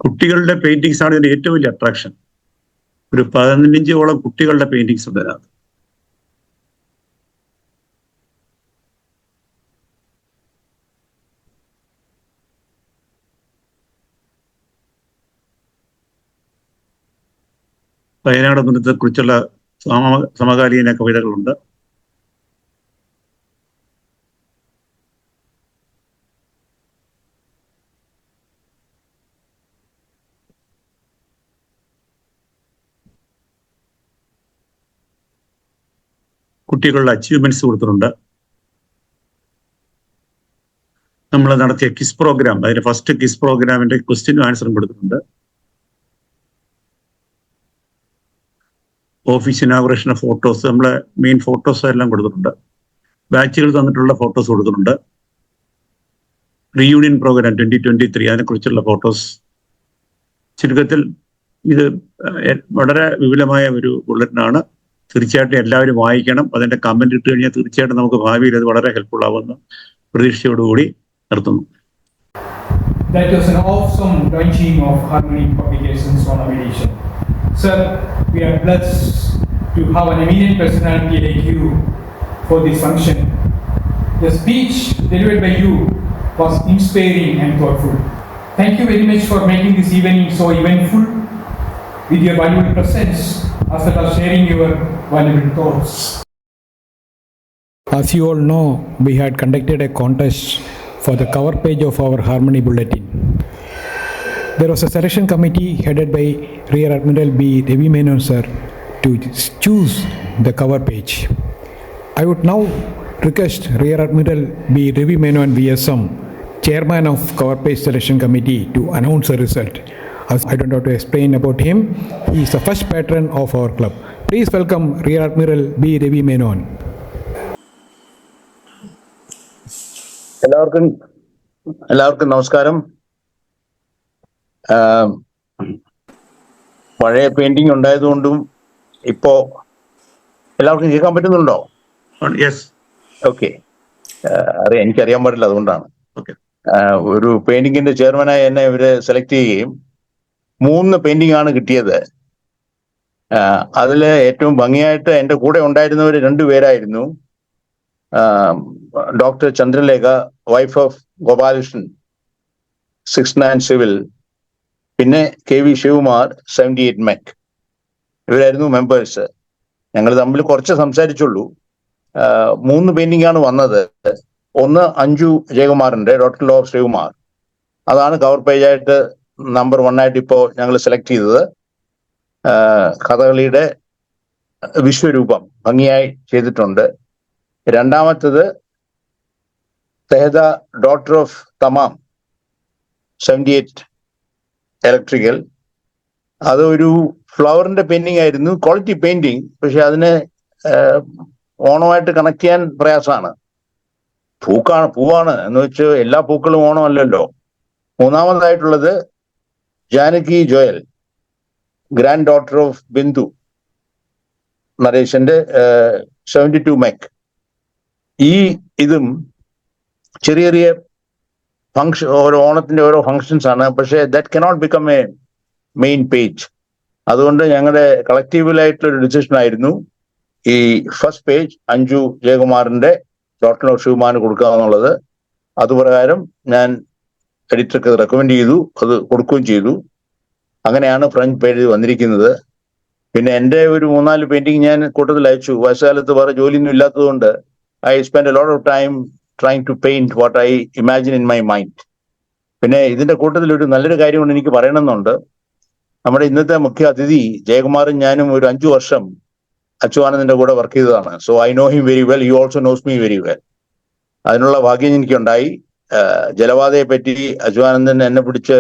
കുട്ടികളുടെ പെയിന്റിങ്സ് ആണ് ഇതിന്റെ ഏറ്റവും വലിയ അട്രാക്ഷൻ. ഒരു 15ഓളം കുട്ടികളുടെ പെയിന്റിങ്സ് ഉണ്ട് അതിനകത്ത്. വയനാട് ദുരന്തത്തെ കുറിച്ചുള്ള സമകാലീന കവിതകളുണ്ട്. കുട്ടികളുടെ അച്ചീവ്മെന്റ്സ് കൊടുത്തിട്ടുണ്ട്. നമ്മൾ നടത്തിയ കിസ് പ്രോഗ്രാം, അതിന്റെ ഫസ്റ്റ് കിസ് പ്രോഗ്രാമിന്റെ ക്വസ്റ്റ്യനും ആൻസറും കൊടുത്തിട്ടുണ്ട്. ഓഫീസ് ഇനാഗുറേഷൻ ഫോട്ടോസ്, നമ്മളെ മെയിൻ ഫോട്ടോസ് എല്ലാം കൊടുത്തിട്ടുണ്ട്. ബാച്ചുകൾ തന്നിട്ടുള്ള ഫോട്ടോസ് കൊടുത്തിട്ടുണ്ട്. റീയൂണിയൻ പ്രോഗ്രാം 2023 അതിനെക്കുറിച്ചുള്ള ഫോട്ടോസ്. ചുരുക്കത്തിൽ ഇത് വളരെ വിപുലമായ ഒരു ബുള്ളറ്റിനാണ്. തീർച്ചയായിട്ടും എല്ലാവരും വായിക്കണം. അതിന്റെ കമന്റ് ഇട്ട് കഴിഞ്ഞാൽ തീർച്ചയായിട്ടും നമുക്ക് ഭാവിയിൽ അത് വളരെ ഹെൽപ്ഫുൾ ആവുമെന്ന് പ്രതീക്ഷയോടുകൂടി നിർത്തുന്നു.
That was an awesome launching of Harmony Publications on our edition. Sir, we are blessed to have an eminent personality like you for this function. The speech delivered by you was inspiring and thoughtful. Thank you very much for making this evening so eventful with your valuable presence as well as sharing your valuable thoughts.
As you all know, we had conducted a contest for the cover page of our Harmony Bulletin. There was a selection committee headed by Rear Admiral B. Ravi Menon sir to choose the cover page. I would now request Rear Admiral B. Ravi Menon VSM, Chairman of Cover Page Selection Committee, to announce the result. As I don't have to explain about him, he is the first patron of our club. Please welcome Rear Admiral B. Ravi Menon.
എല്ലാവർക്കും നമസ്കാരം. പഴയ painting ഉണ്ടായതുകൊണ്ടും ഇപ്പോ എല്ലാവർക്കും കേൾക്കാൻ പറ്റുന്നുണ്ടോ?
Yes.
Okay. എനിക്കറിയാൻ പാടില്ല, അതുകൊണ്ടാണ്. ഒരു പെയിന്റിങ്ങിന്റെ ചെയർമാനായി എന്നെ ഇവര് സെലക്ട് ചെയ്യുകയും 3 പെയിന്റിംഗ് ആണ് കിട്ടിയത്. അതില് ഏറ്റവും ഭംഗിയായിട്ട് എൻ്റെ കൂടെ ഉണ്ടായിരുന്നവർ 2 പേരായിരുന്നു. Doctor Chandralekha, wife of Gopalakrishnan, 69 civil, പിന്നെ KV ശിവകുമാർ, 78 മെക്. ഇവരായിരുന്നു മെമ്പേഴ്സ്. ഞങ്ങൾ തമ്മിൽ കുറച്ച് സംസാരിച്ചുള്ളൂ. 3 പെയിന്റിംഗ് ആണ് വന്നത്. ഒന്ന് അഞ്ജു ജയകുമാറിന്റെ ഡോക്ടർ ലോ ഓഫ് ശ്രീകുമാർ, അതാണ് കവർ പേജായിട്ട് നമ്പർ 1 ആയിട്ട് ഇപ്പോൾ ഞങ്ങൾ സെലക്ട് ചെയ്തത്. കഥകളിയുടെ വിശ്വരൂപം ഭംഗിയായി ചെയ്തിട്ടുണ്ട്. രണ്ടാമത്തത് തെഹദ ഡോട്ടർ ഓഫ് തമാം, 78 ഇലക്ട്രിക്കൽ. അതൊരു ഫ്ലവറിന്റെ പെയിന്റിംഗ് ആയിരുന്നു, ക്വാളിറ്റി പെയിന്റിങ്. പക്ഷെ അതിനെ ഓണമായിട്ട് കണക്ട് ചെയ്യാൻ പ്രയാസമാണ്. പൂവാണ് എന്ന് വെച്ച് എല്ലാ പൂക്കളും ഓണമല്ലല്ലോ. മൂന്നാമതായിട്ടുള്ളത് Janaki Joel, grand daughter of Bindu നരേശന്റെ, 72 മെക്. ഇതും ചെറിയ ചെറിയ ഫങ്ഷൻ, ഓരോ ഓണത്തിന്റെ ഓരോ ഫങ്ഷൻസ് ആണ്. പക്ഷെ that cannot become a main page. അതുകൊണ്ട് ഞങ്ങളുടെ കളക്റ്റീവിലായിട്ടുള്ള ഒരു ഡിസിഷൻ ആയിരുന്നു ഈ ഫസ്റ്റ് പേജ് അഞ്ജു ജയകുമാറിന്റെ ഡോക്ടർ ഓഫ് ശിവകുമാറിന് കൊടുക്കുക എന്നുള്ളത്. അതുപ്രകാരം ഞാൻ എഡിറ്റർക്ക് റെക്കമെൻഡ് ചെയ്തു, അത് കൊടുക്കുകയും ചെയ്തു. അങ്ങനെയാണ് ഫ്രണ്ട് പേജ് വന്നിരിക്കുന്നത്. പിന്നെ എൻ്റെ ഒരു 3-4 പെയിന്റിങ് ഞാൻ കൂട്ടത്തിൽ അയച്ചു. വയസ്സുകാലത്ത് വേറെ ജോലിയൊന്നും ഇല്ലാത്തതുകൊണ്ട് I spend a lot of time trying to paint what I imagine in my mind. പിന്നെ ഇതിന്റെ കൂട്ടത്തിൽ ഒരു നല്ലൊരു കാര്യം കൊണ്ട് എനിക്ക് പറയണമെന്നുണ്ട്. നമ്മുടെ ഇന്നത്തെ മുഖ്യ അതിഥി ജയകുമാറും ഞാനും ഒരു 5 വർഷം അച്യുതാനന്ദന്റെ കൂടെ വർക്ക് ചെയ്തതാണ്. So I know him very well, he also knows me very well. അതിനുള്ള ഭാഗ്യം എനിക്കുണ്ടായി. ജലപാതയെ പറ്റി അച്യുതാനന്ദൻ എന്നെ പിടിച്ച്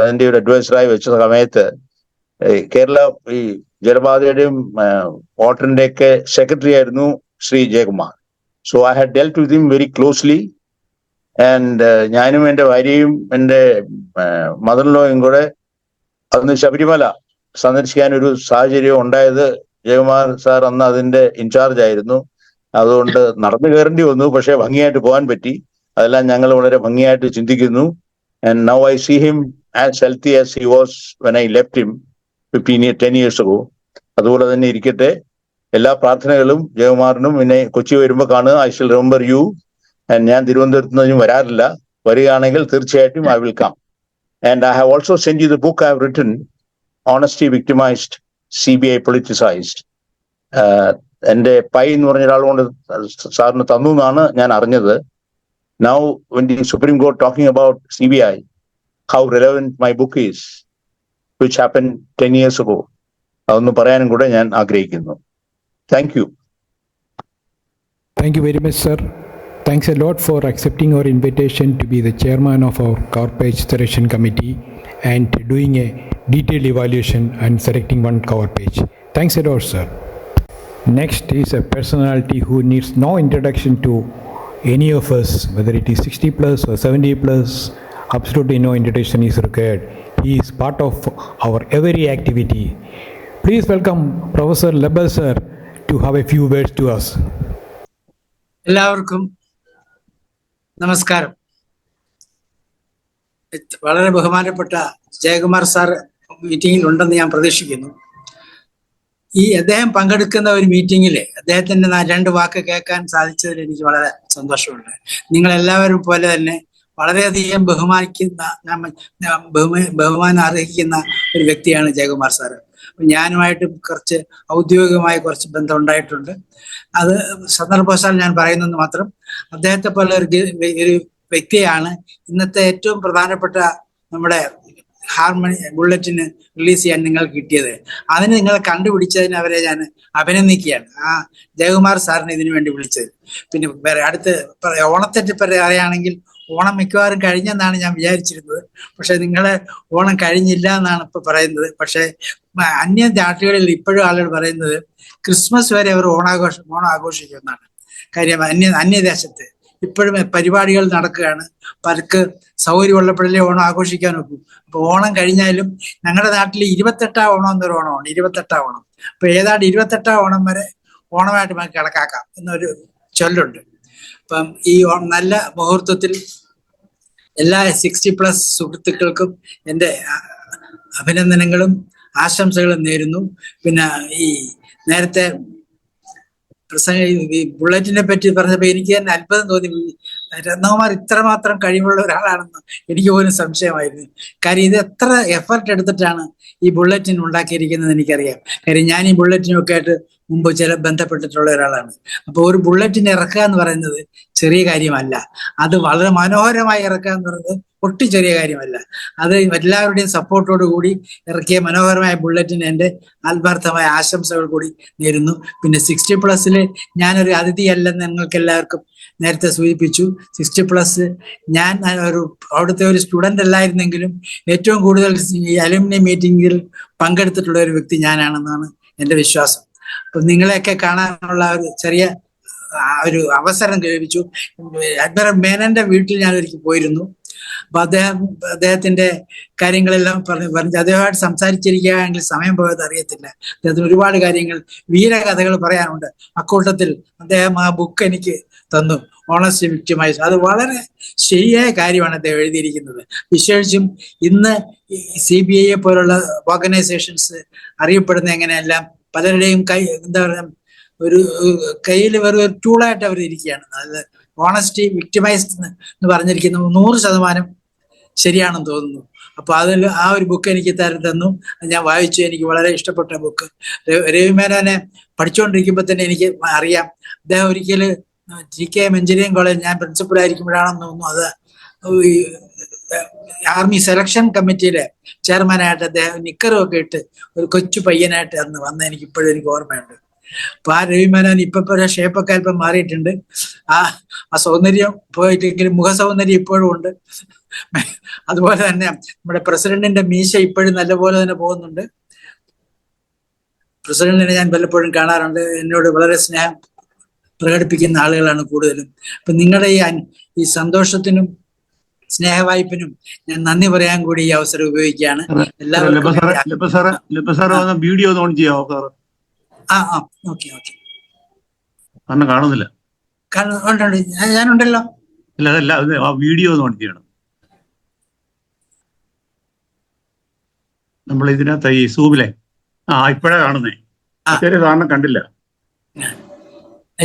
അതിന്റെ ഒരു അഡ്വൈസറായി വെച്ച സമയത്ത് കേരള ഈ ജലപാതയുടെയും വാട്ടറിന്റെയൊക്കെ സെക്രട്ടറി ആയിരുന്നു Shri Jayakumar. So I had delt with him very closely. And ഞാനും എൻ്റെ ഭാര്യയും എൻ്റെ മദർ-ഇൻ-ലോയും കൂടെ അന്ന് ശബരിമല സന്ദർശിക്കാൻ ഒരു സാഹചര്യം ഉണ്ടായത്. ജയകുമാർ സാർ അന്ന് അതിന്റെ ഇൻചാർജ് ആയിരുന്നു. അതുകൊണ്ട് നടന്നു കയറേണ്ടി വന്നു, പക്ഷെ ഭംഗിയായിട്ട് പോകാൻ പറ്റി. അതെല്ലാം ഞങ്ങൾ വളരെ ഭംഗിയായിട്ട് ചിന്തിക്കുന്നു. And now I see him as healthy as he was when I left him 10 years ago. അതുപോലെ തന്നെ ഇരിക്കട്ടെ. എല്ലാ പ്രാർത്ഥനകളും ജയകുമാറിനും. പിന്നെ കൊച്ചി വരുമ്പോൾ കാണുക, I shall remember you. And ഞാൻ തിരുവനന്തപുരത്ത് നിന്നും വരാറില്ല, വരികയാണെങ്കിൽ തീർച്ചയായിട്ടും I will come. And I have also send you the book I have written, Honesty Victimized, CBI Politicized. എൻ്റെ പൈ എന്ന് പറഞ്ഞ ഒരാൾ കൊണ്ട് സാറിന് തന്നു എന്നാണ് ഞാൻ അറിഞ്ഞത്. Now when the Supreme Court talking about CBI, how relevant my book is, which happened 10 years ago, അതൊന്ന് പറയാനും കൂടെ ഞാൻ ആഗ്രഹിക്കുന്നു. Thank you.
Thank you very much, sir. Thanks a lot for accepting our invitation to be the chairman of our cover page selection committee and doing a detailed evaluation and selecting one cover page. Thanks a lot, sir. Next is a personality who needs no introduction to any of us, whether it is 60 plus or 70 plus, absolutely no introduction is required. He is part of our every activity. Please welcome Professor Lebel sir to have a few words to us.
എല്ലാവർക്കും നമസ്കാരം. വളരെ ബഹുമാനപ്പെട്ട Jayakumar sir മീറ്റിംഗിൽ ഉണ്ടെന്ന് ഞാൻ പ്രതീക്ഷിക്കുന്നു. അദ്ദേഹം പങ്കെടുക്കുന്ന ഒരു മീറ്റിംഗില് അദ്ദേഹത്തിന്റെ 2 വാക്ക് കേൾക്കാൻ സാധിച്ചതിൽ എനിക്ക് വളരെ സന്തോഷമുണ്ട്. നിങ്ങൾ എല്ലാവരും പോലെ തന്നെ വളരെയധികം ബഹുമാനം അർഹിക്കുന്ന ഒരു വ്യക്തിയാണ് ജയകുമാർ സാറ്. ഞാനുമായിട്ട് ഔദ്യോഗികമായ കുറച്ച് ബന്ധം ഉണ്ടായിട്ടുണ്ട്. അത് സന്ദർഭവശാൽ ഞാൻ പറയുന്നെന്ന് മാത്രം. അദ്ദേഹത്തെ പോലെ ഒരു വ്യക്തിയാണ് ഇന്നത്തെ ഏറ്റവും പ്രധാനപ്പെട്ട നമ്മുടെ ഹാർമണി ബുള്ളറ്റിന് റിലീസ് ചെയ്യാൻ നിങ്ങൾക്ക് കിട്ടിയത്. അതിന് നിങ്ങളെ കണ്ടുപിടിച്ചതിന് അവരെ ഞാൻ അഭിനന്ദിക്കുകയാണ്. ആ ജയകുമാർ സാറിനെ ഇതിനു വേണ്ടി വിളിച്ചത്. പിന്നെ വേറെ അടുത്ത് ഓണത്തെറ്റി പറയുകയാണെങ്കിൽ ഓണം മിക്കവാറും കഴിഞ്ഞെന്നാണ് ഞാൻ വിചാരിച്ചിരുന്നത്. പക്ഷെ നിങ്ങളെ ഓണം കഴിഞ്ഞില്ല എന്നാണ് ഇപ്പൊ പറയുന്നത്. പക്ഷെ അന്യ നാട്ടുകളിൽ ഇപ്പോഴും ആളുകൾ പറയുന്നത് ക്രിസ്മസ് വരെ അവർ ഓണം ആഘോഷിക്കുമെന്നാണ്. കാര്യം അന്യദേശത്ത് ഇപ്പോഴും പരിപാടികൾ നടക്കുകയാണ്. പലർക്ക് സൗകര്യമുള്ളപ്പോഴല്ലേ ഓണം ആഘോഷിക്കാൻ നോക്കും. അപ്പൊ ഓണം കഴിഞ്ഞാലും ഞങ്ങളുടെ നാട്ടിൽ 28 ഓണം എന്നൊരു ഓണമാണ്. 28 ഓണം. അപ്പൊ ഏതാണ്ട് 28 ഓണം വരെ ഓണമായിട്ട് നമുക്ക് കണക്കാക്കാം എന്നൊരു ചൊല്ലുണ്ട്. അപ്പം ഈ നല്ല മുഹൂർത്തത്തിൽ എല്ലാ 60+ സുഹൃത്തുക്കൾക്കും എൻ്റെ അഭിനന്ദനങ്ങളും ആശംസകളും നേരുന്നു. പിന്നെ ഈ നേരത്തെ ഈ ബുള്ളറ്റിനെ പറ്റി പറഞ്ഞപ്പോ എനിക്ക് തന്നെ അത്ഭുതം തോന്നി. രത്നകുമാർ ഇത്രമാത്രം കഴിവുള്ള ഒരാളാണെന്ന് എനിക്ക് പോലും സംശയമായിരുന്നു. കാര്യം ഇത് എത്ര എഫർട്ട് എടുത്തിട്ടാണ് ഈ ബുള്ളറ്റിൻ ഉണ്ടാക്കിയിരിക്കുന്നത് എനിക്കറിയാം. കാര്യം ഞാൻ ഈ ബുള്ളറ്റിനൊക്കെ ആയിട്ട് മുമ്പ് ബന്ധപ്പെട്ടിട്ടുള്ള ഒരാളാണ്. അപ്പൊ ഒരു ബുള്ളറ്റിൻ ഇറക്കുക എന്ന് പറയുന്നത് ചെറിയ കാര്യമല്ല. അത് വളരെ മനോഹരമായി ഇറക്കുക എന്ന് പറയുന്നത് ഒട്ടും ചെറിയ കാര്യമല്ല. അത് എല്ലാവരുടെയും സപ്പോർട്ടോട് കൂടി ഇറക്കിയ മനോഹരമായ ബുള്ളറ്റിന് എൻ്റെ ആത്മാർത്ഥമായ ആശംസകൾ കൂടി നേരുന്നു. പിന്നെ 60+ ഞാനൊരു അതിഥിയല്ലെന്ന് നിങ്ങൾക്ക് എല്ലാവർക്കും നേരത്തെ സൂചിപ്പിച്ചു. 60+ ഞാൻ അവിടുത്തെ ഒരു സ്റ്റുഡന്റ് അല്ലായിരുന്നെങ്കിലും ഏറ്റവും കൂടുതൽ ഈ അലുമിനി മീറ്റിംഗിൽ പങ്കെടുത്തിട്ടുള്ള ഒരു വ്യക്തി ഞാനാണെന്നാണ് എൻ്റെ വിശ്വാസം. അപ്പൊ നിങ്ങളെയൊക്കെ കാണാനുള്ള ഒരു ചെറിയ ഒരു അവസരം ലഭിച്ചു. അഡ്മിറൽ മേനന്റെ വീട്ടിൽ ഞാൻ ഒരിക്കൽ പോയിരുന്നു. അപ്പൊ അദ്ദേഹത്തിന്റെ കാര്യങ്ങളെല്ലാം പറഞ്ഞു അദ്ദേഹമായിട്ട് സംസാരിച്ചിരിക്കുകയാണെങ്കിൽ സമയം പോയത് അറിയത്തില്ല. അദ്ദേഹത്തിന് ഒരുപാട് കാര്യങ്ങൾ വീരകഥകൾ പറയാനുണ്ട്. അക്കൂട്ടത്തിൽ അദ്ദേഹം ആ ബുക്ക് എനിക്ക് തന്നു, ഓണസ്റ്റ് വിക്ടിമൈസ്. അത് വളരെ ശരിയായ കാര്യമാണ് അദ്ദേഹം എഴുതിയിരിക്കുന്നത്. വിശേഷിച്ചും ഇന്ന് CBI പോലുള്ള ഓർഗനൈസേഷൻസ് അറിയപ്പെടുന്ന എങ്ങനെയെല്ലാം പലരുടെയും എന്താ പറയുക, ഒരു കയ്യിൽ വെറും ഒരു ടൂളായിട്ട് അവർ ഇരിക്കുകയാണ്. അത് ഓണസ്റ്റി വിക്ടിമൈസ്ഡ് എന്ന് പറഞ്ഞിരിക്കുന്നത് 100% ശരിയാണെന്ന് തോന്നുന്നു. അപ്പൊ അതിൽ ആ ഒരു ബുക്ക് എനിക്ക് തന്നു. ഞാൻ വായിച്ചു. എനിക്ക് വളരെ ഇഷ്ടപ്പെട്ട ബുക്ക്. രവി മേനോനെ പഠിച്ചുകൊണ്ടിരിക്കുമ്പോൾ തന്നെ എനിക്ക് അറിയാം. അദ്ദേഹം ഒരിക്കൽ GKM എഞ്ചിനീയറിംഗ് കോളേജ് ഞാൻ പ്രിൻസിപ്പൾ ആയിരിക്കുമ്പോഴാണെന്ന് തോന്നുന്നു, അത് ആർമി സെലക്ഷൻ കമ്മിറ്റിയിലെ ചെയർമാനായിട്ട് അദ്ദേഹം നിക്കറും ഒക്കെ ഇട്ട് ഒരു കൊച്ചു പയ്യനായിട്ട് അന്ന് വന്ന എനിക്ക് ഇപ്പോഴും എനിക്ക് ഓർമ്മയുണ്ട്. അപ്പൊ ആ രവി മേനോൻ ഇപ്പൊ ഷേപ്പൊക്കെ അല്പം മാറിയിട്ടുണ്ട്. ആ സൗന്ദര്യം പോയിട്ടെങ്കിലും മുഖ സൗന്ദര്യം ഇപ്പോഴും ഉണ്ട്. അതുപോലെ തന്നെ നമ്മുടെ പ്രസിഡന്റിന്റെ മീശ ഇപ്പോഴും നല്ലപോലെ തന്നെ പോകുന്നുണ്ട്. പ്രസിഡന്റിനെ ഞാൻ പലപ്പോഴും കാണാറുണ്ട്. എന്നോട് വളരെ സ്നേഹം പ്രകടിപ്പിക്കുന്ന ആളുകളാണ് കൂടുതലും. അപ്പൊ നിങ്ങളുടെ ഈ സന്തോഷത്തിനും സ്നേഹവായ്പിനും ഞാൻ നന്ദി പറയാൻ കൂടി ഈ അവസരം ഉപയോഗിക്കുകയാണ്. എല്ലാവർക്കും വീഡിയോ ഓൺ ചെയ്യാവോ സാർ? ഓക്കെ
കാണുന്നില്ല.
ഞാനുണ്ടല്ലോ.
അല്ല ആ വീഡിയോ ഓൺ ചെയ്യണം. നമ്മൾ ഇതിനകത്ത് ഈ സൂമിലെ ഇപ്പോഴാ കാണുന്നേ. കാരണം കണ്ടില്ല.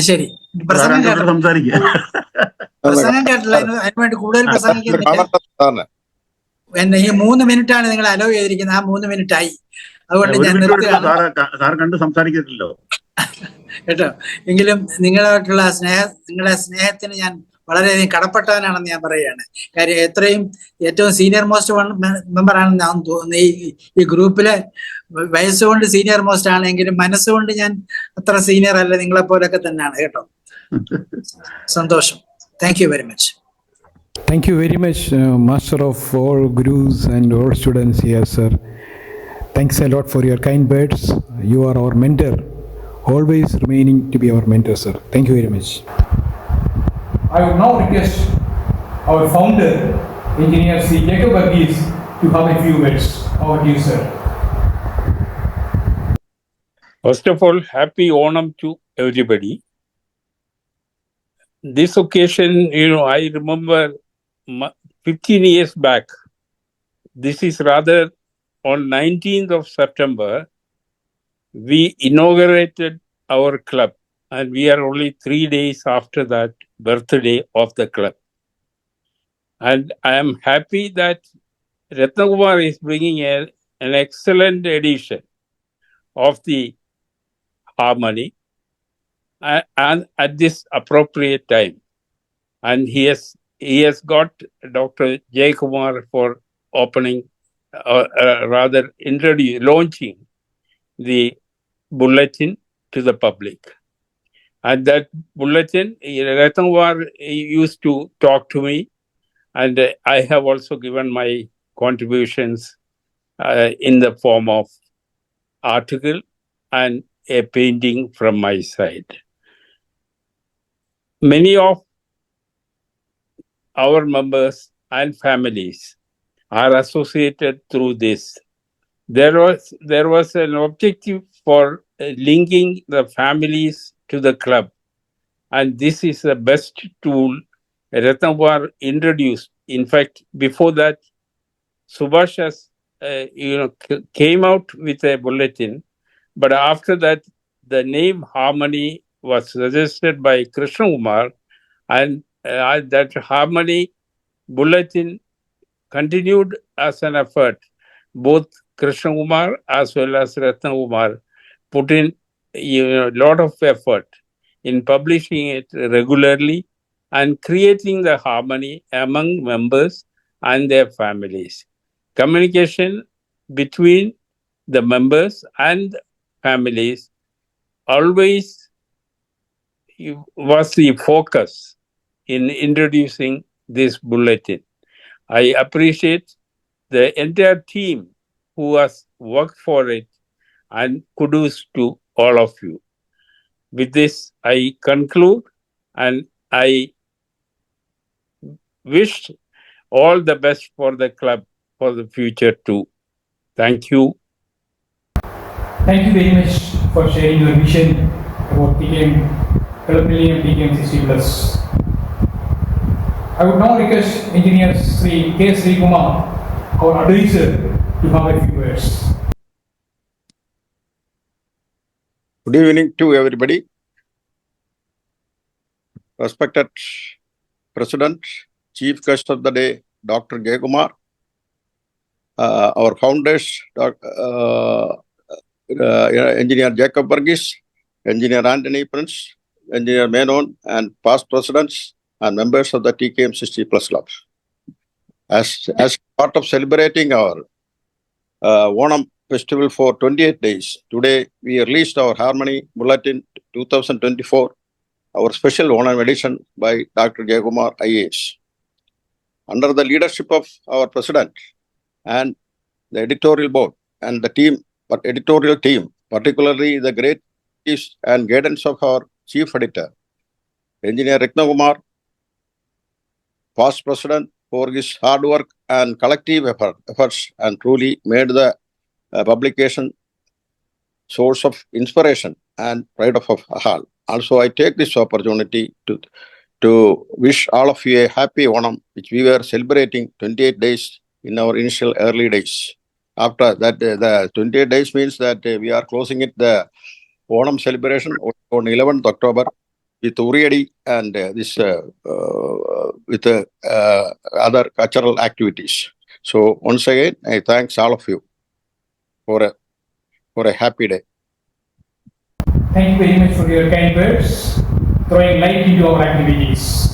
ശരി, പ്രസംഗം കേട്ടില്ല. അതിനുവേണ്ടി കൂടുതൽ പ്രസംഗിക്കുന്നില്ല. എന്നെ ഈ 3 മിനിറ്റാണ് നിങ്ങൾ അലോ ചെയ്തിരിക്കുന്നത്. ആ 3 മിനിറ്റ് ആയി. അതുകൊണ്ട് ഞാൻ
സംസാരിക്കുന്നില്ലല്ലോ
കേട്ടോ. എങ്കിലും നിങ്ങളായിട്ടുള്ള നിങ്ങളുടെ സ്നേഹത്തിന് ഞാൻ വളരെയധികം കടപ്പെട്ടവനാണെന്ന് ഞാൻ പറയുകയാണ്. കാര്യം ഏറ്റവും സീനിയർ മോസ്റ്റ് മെമ്പർ ആണെന്ന് ഞാൻ തോന്നുന്നു ഈ ഗ്രൂപ്പിലെ. വയസ്സുകൊണ്ട് സീനിയർ മോസ്റ്റ് ആണെങ്കിലും മനസ്സുകൊണ്ട് ഞാൻ അത്ര സീനിയർ അല്ല. നിങ്ങളെ പോലൊക്കെ തന്നെയാണ് കേട്ടോ. സന്തോഷം. Thank you very much.
Thank you very much, Master of all gurus and all students here, sir. Thanks a lot for your kind words. You are our mentor, always remaining to be our mentor, sir. Thank you very much.
I would now request our founder, Engineer C. Jacob Varghese, to have a few words. Over to you, sir.
First of all, happy Onam to everybody. This occasion, I remember 15 years back. This is rather on 19th of September, we inaugurated our club, and we are only 3 days after that birthday of the club. And I am happy that Ratnakumar is bringing an excellent edition of the harmony and at this appropriate time. And he has got Dr. Jay Kumar for opening, launching the bulletin to the public. And that bulletin, Ratnakumar used to talk to me, and I have also given my contributions in the form of article and a painting from my side. Many of our members and families are associated through this. There was an objective for linking the families to the club, and this is the best tool Ratnakumar introduced. In fact, before that, Subhash has came out with a bulletin, but after that, the name Harmony was suggested by Krishna Kumar, and that Harmony bulletin continued as an effort. Both Krishna Kumar as well as Ratna Kumar put in a lot of effort in publishing it regularly and creating the harmony among members and their families. Communication between the members and families always was the focus in introducing this bulletin. I appreciate the entire team who has worked for it, and kudos to all of you. With this, I conclude, and I wish all the best for the club for the future too. Thank you.
Thank you very much for sharing your vision about Club Millennium TKM 60+. I would now request Engineer Sri K. Sri Kumar, our advisor, to have a few words.
Good evening to everybody. Respected President, Chief Guest of the Day, Dr. Jay Kumar, our founders, Engineer Jacob Varghese, Engineer Anthony Prince, Engineer Menon, and past presidents and members of the TKM 60+ Club. As part of celebrating our Onam festival for 28 days, today we released our Harmony Bulletin 2024, our special Onam edition by Dr. Jay Kumar IAS. Under the leadership of our president and the editorial board and the editorial team, particularly the great and guidance of our chief editor, Engineer Ratna Kumar, past president, for his hard work and collective efforts, and truly made the publication source of inspiration and pride of all. Also, I take this opportunity to wish all of you a happy Onam, which we were celebrating 28 days in our initial early days. After that, the 28 days means that we are closing it, the Onam celebration on 11th October with Uriyadi and with other cultural activities. So once again, I thanks all of you for a happy day.
Thank you very much for your kind words, throwing light into our activities.